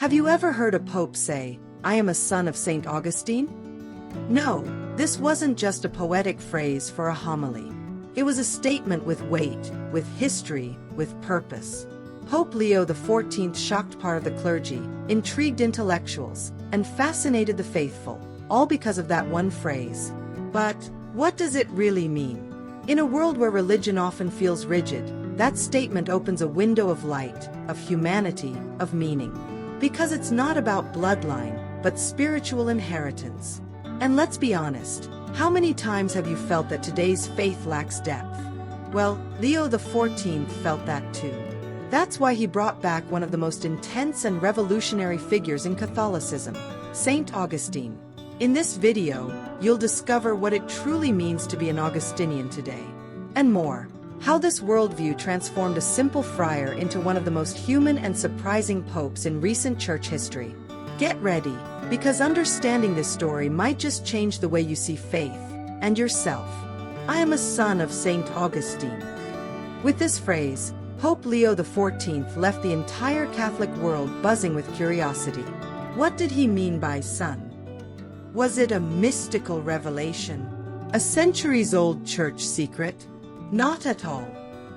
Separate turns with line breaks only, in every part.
Have you ever heard a pope say, "I am a son of Saint Augustine"? No, this wasn't just a poetic phrase for a homily. It was a statement with weight, with history, with purpose. Pope Leo XIV shocked part of the clergy, intrigued intellectuals, and fascinated the faithful, all because of that one phrase. But what does it really mean? In a world where religion often feels rigid, that statement opens a window of light, of humanity, of meaning. Because it's not about bloodline, but spiritual inheritance. And let's be honest, how many times have you felt that today's faith lacks depth? Well, Leo XIV felt that too. That's why he brought back one of the most intense and revolutionary figures in Catholicism, Saint Augustine. In this video, you'll discover what it truly means to be an Augustinian today. And more, how this worldview transformed a simple friar into one of the most human and surprising popes in recent church history. Get ready, because understanding this story might just change the way you see faith and yourself. I am a son of Saint Augustine. With this phrase, Pope Leo XIV left the entire Catholic world buzzing with curiosity. What did he mean by son? Was it a mystical revelation? A centuries-old church secret? Not at all.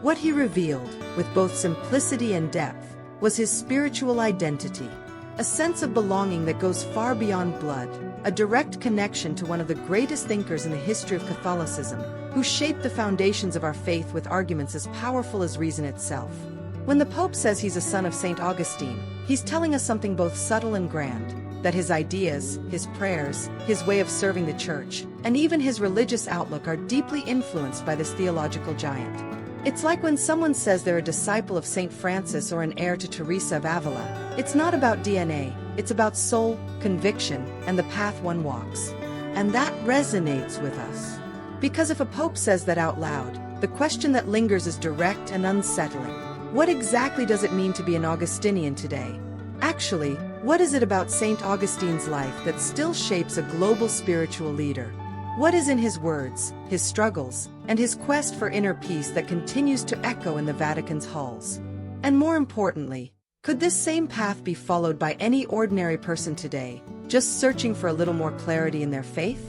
What he revealed, with both simplicity and depth, was his spiritual identity. A sense of belonging that goes far beyond blood, a direct connection to one of the greatest thinkers in the history of Catholicism, who shaped the foundations of our faith with arguments as powerful as reason itself. When the Pope says he's a son of Saint Augustine, he's telling us something both subtle and grand, that his ideas, his prayers, his way of serving the Church, and even his religious outlook are deeply influenced by this theological giant. It's like when someone says they're a disciple of Saint Francis or an heir to Teresa of Avila. It's not about DNA, it's about soul, conviction, and the path one walks. And that resonates with us. Because if a pope says that out loud, the question that lingers is direct and unsettling. What exactly does it mean to be an Augustinian today? Actually, what is it about Saint Augustine's life that still shapes a global spiritual leader? What is in his words, his struggles, and his quest for inner peace that continues to echo in the Vatican's halls? And more importantly, could this same path be followed by any ordinary person today, just searching for a little more clarity in their faith?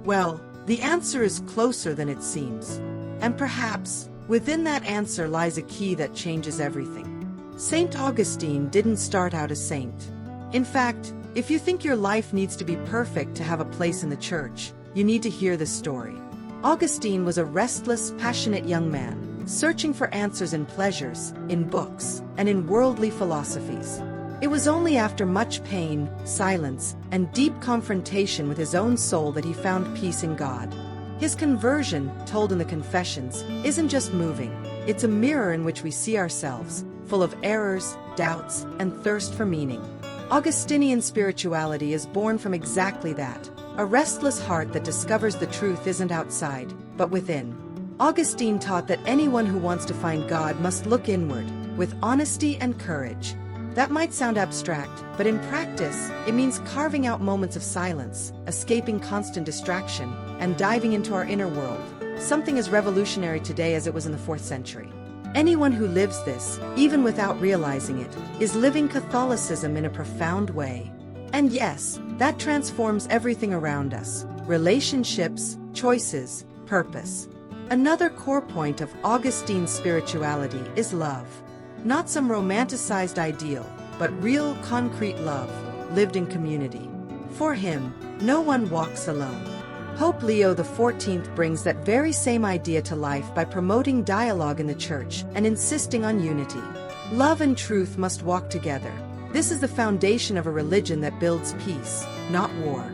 Well, the answer is closer than it seems. And perhaps, within that answer lies a key that changes everything. Saint Augustine didn't start out a saint. In fact, if you think your life needs to be perfect to have a place in the church, you need to hear this story. Augustine was a restless, passionate young man, searching for answers in pleasures, in books, and in worldly philosophies. It was only after much pain, silence, and deep confrontation with his own soul that he found peace in God. His conversion, told in the Confessions, isn't just moving, it's a mirror in which we see ourselves, full of errors, doubts, and thirst for meaning. Augustinian spirituality is born from exactly that, a restless heart that discovers the truth isn't outside, but within. Augustine taught that anyone who wants to find God must look inward, with honesty and courage. That might sound abstract, but in practice, it means carving out moments of silence, escaping constant distraction, and diving into our inner world, something as revolutionary today as it was in the 4th century. Anyone who lives this, even without realizing it, is living Catholicism in a profound way. And yes, that transforms everything around us: relationships, choices, purpose. Another core point of Augustine's spirituality is love. Not some romanticized ideal, but real, concrete love, lived in community. For him, no one walks alone. Pope Leo XIV brings that very same idea to life by promoting dialogue in the Church and insisting on unity. Love and truth must walk together. This is the foundation of a religion that builds peace, not war.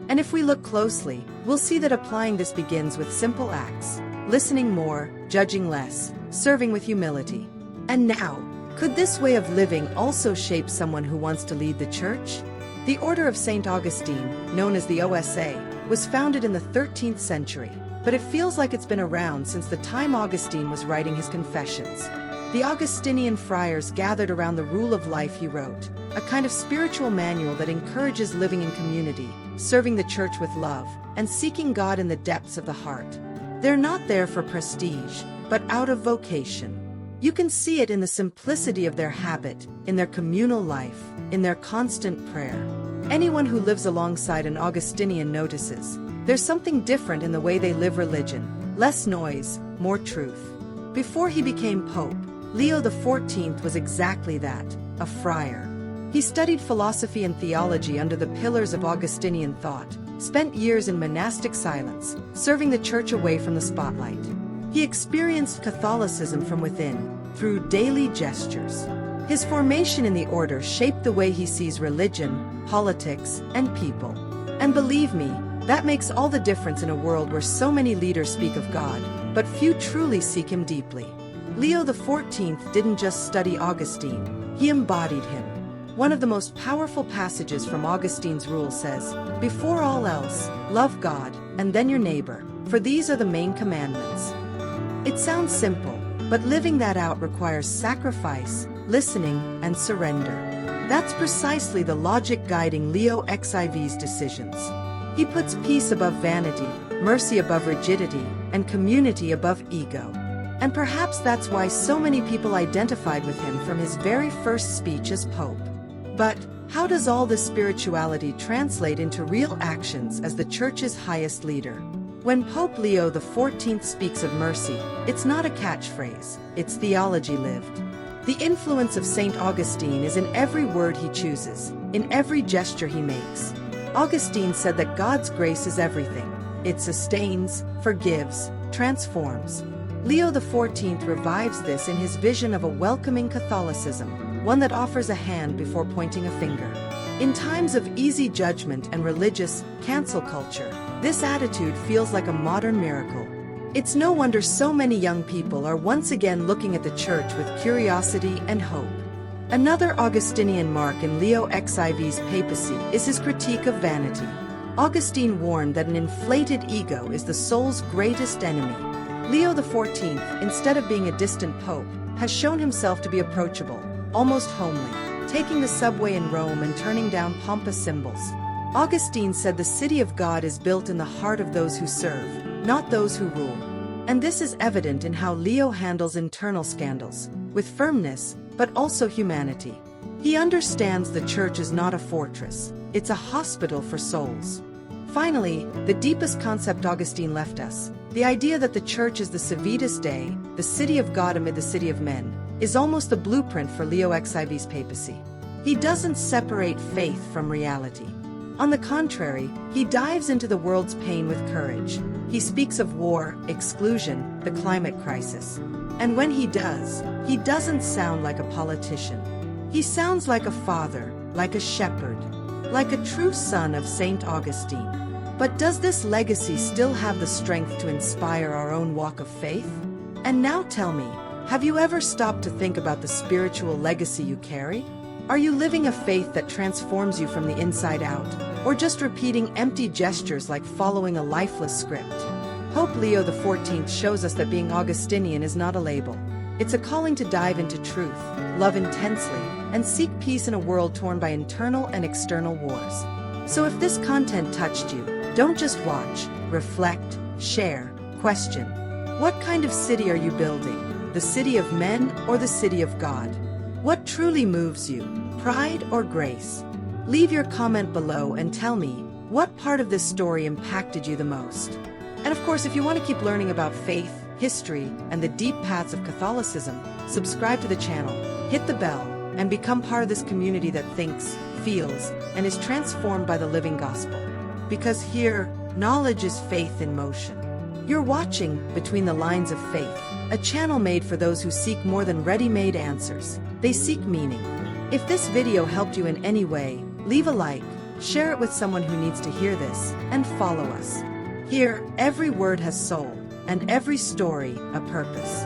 And if we look closely, we'll see that applying this begins with simple acts: listening more, judging less, serving with humility. And now, could this way of living also shape someone who wants to lead the Church? The Order of Saint Augustine, known as the OSA, was founded in the 13th century, but it feels like it's been around since the time Augustine was writing his Confessions. The Augustinian friars gathered around the rule of life he wrote, a kind of spiritual manual that encourages living in community, serving the Church with love, and seeking God in the depths of the heart. They're not there for prestige, but out of vocation. You can see it in the simplicity of their habit, in their communal life, in their constant prayer. Anyone who lives alongside an Augustinian notices there's something different in the way they live religion. Less noise, more truth. Before he became Pope, Leo XIV was exactly that, a friar. He studied philosophy and theology under the pillars of Augustinian thought, spent years in monastic silence, serving the church away from the spotlight. He experienced Catholicism from within, through daily gestures. His formation in the order shaped the way he sees religion, politics, and people. And believe me, that makes all the difference in a world where so many leaders speak of God, but few truly seek him deeply. Leo XIV didn't just study Augustine, he embodied him. One of the most powerful passages from Augustine's rule says, "Before all else, love God, and then your neighbor, for these are the main commandments." It sounds simple, but living that out requires sacrifice, listening, and surrender. That's precisely the logic guiding Leo XIV's decisions. He puts peace above vanity, mercy above rigidity, and community above ego. And perhaps that's why so many people identified with him from his very first speech as Pope. But how does all this spirituality translate into real actions as the Church's highest leader? When Pope Leo XIV speaks of mercy, it's not a catchphrase, it's theology lived. The influence of Saint Augustine is in every word he chooses, in every gesture he makes. Augustine said that God's grace is everything. It sustains, forgives, transforms. Leo XIV revives this in his vision of a welcoming Catholicism, one that offers a hand before pointing a finger. In times of easy judgment and religious cancel culture, this attitude feels like a modern miracle. It's no wonder so many young people are once again looking at the Church with curiosity and hope. Another Augustinian mark in Leo XIV's papacy is his critique of vanity. Augustine warned that an inflated ego is the soul's greatest enemy. Leo XIV, instead of being a distant pope, has shown himself to be approachable, almost homely, taking the subway in Rome and turning down pompous symbols. Augustine said the city of God is built in the heart of those who serve, not those who rule. And this is evident in how Leo handles internal scandals, with firmness, but also humanity. He understands the Church is not a fortress, it's a hospital for souls. Finally, the deepest concept Augustine left us, the idea that the Church is the Civitas Dei, the city of God amid the city of men, is almost the blueprint for Leo XIV's papacy. He doesn't separate faith from reality. On the contrary, he dives into the world's pain with courage. He speaks of war, exclusion, the climate crisis. And when he does, he doesn't sound like a politician. He sounds like a father, like a shepherd, like a true son of Saint Augustine. But does this legacy still have the strength to inspire our own walk of faith? And now tell me, have you ever stopped to think about the spiritual legacy you carry? Are you living a faith that transforms you from the inside out, or just repeating empty gestures like following a lifeless script? Pope Leo XIV shows us that being Augustinian is not a label. It's a calling to dive into truth, love intensely, and seek peace in a world torn by internal and external wars. So if this content touched you, don't just watch, reflect, share, question. What kind of city are you building? The city of men or the city of God? What truly moves you, pride or grace? Leave your comment below and tell me, what part of this story impacted you the most? And of course, if you want to keep learning about faith, history, and the deep paths of Catholicism, subscribe to the channel, hit the bell, and become part of this community that thinks, feels, and is transformed by the living gospel. Because here, knowledge is faith in motion. You're watching Between the Lines of Faith, a channel made for those who seek more than ready-made answers. They seek meaning. If this video helped you in any way, leave a like, share it with someone who needs to hear this, and follow us. Here, every word has soul, and every story, a purpose.